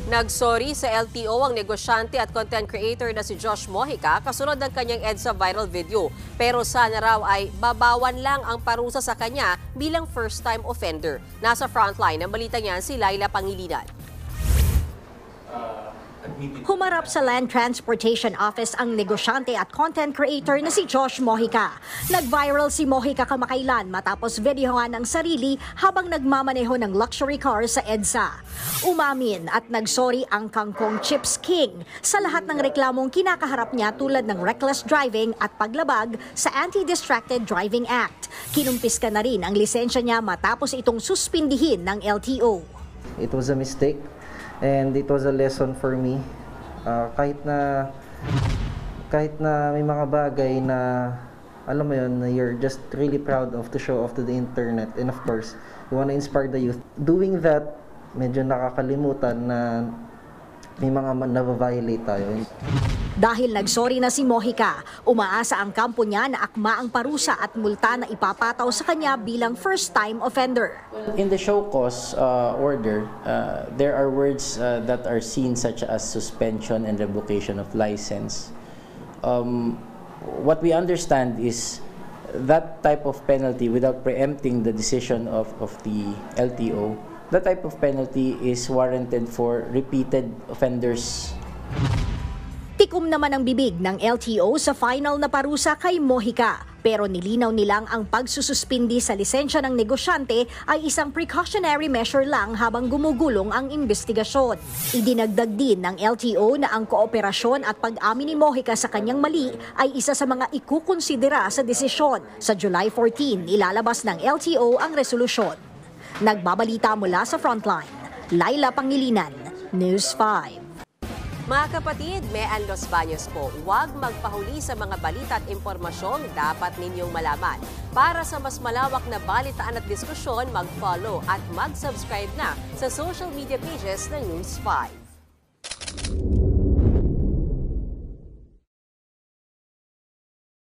Nagsorry sa LTO ang negosyante at content creator na si Josh Mojica kasunod ng kanyang EDSA viral video. Pero sana raw ay babawan lang ang parusa sa kanya bilang first-time offender. Nasa frontline ng balita niyan si Laila Pangilinan. Humarap sa Land Transportation Office ang negosyante at content creator na si Josh Mojica. Nag-viral si Mojica kamakailan matapos videohan ang sarili habang nagmamaneho ng luxury car sa EDSA. Umamin at nagsorry ang Kangkong Chips King sa lahat ng reklamong kinakaharap niya tulad ng reckless driving at paglabag sa Anti-Distracted Driving Act. Kinumpiska na rin ang lisensya niya matapos itong suspindihin ng LTO. It was a mistake. And it was a lesson for me. Kahit na may mga bagay na alam mo yun, you're just really proud of to show off to the internet, and of course, you want to inspire the youth. Doing that, medyo nakakalimutan na may mga na-violate tayo. Dahil nagsorry na si Mojica, umaasa ang kampo niya na akma ang parusa at multa na ipapataw sa kanya bilang first-time offender. In the show cause order, there are words that are seen such as suspension and revocation of license. What we understand is that type of penalty, without preempting the decision of the LTO, that type of penalty is warranted for repeated offenders. Tikom naman ang bibig ng LTO sa final na parusa kay Mojica. Pero nilinaw nilang ang pagsususpindi sa lisensya ng negosyante ay isang precautionary measure lang habang gumugulong ang investigasyon. Idinagdag din ng LTO na ang kooperasyon at pag-amin ni Mojica sa kanyang mali ay isa sa mga ikukonsidera sa desisyon. Sa July 14, ilalabas ng LTO ang resolusyon. Nagbabalita mula sa Frontline, Laila Pangilinan, News 5. Mga kapatid, Mean Los Baños po, huwag magpahuli sa mga balita at impormasyong dapat ninyong malaman. Para sa mas malawak na balitaan at diskusyon, mag-follow at mag-subscribe na sa social media pages ng News 5.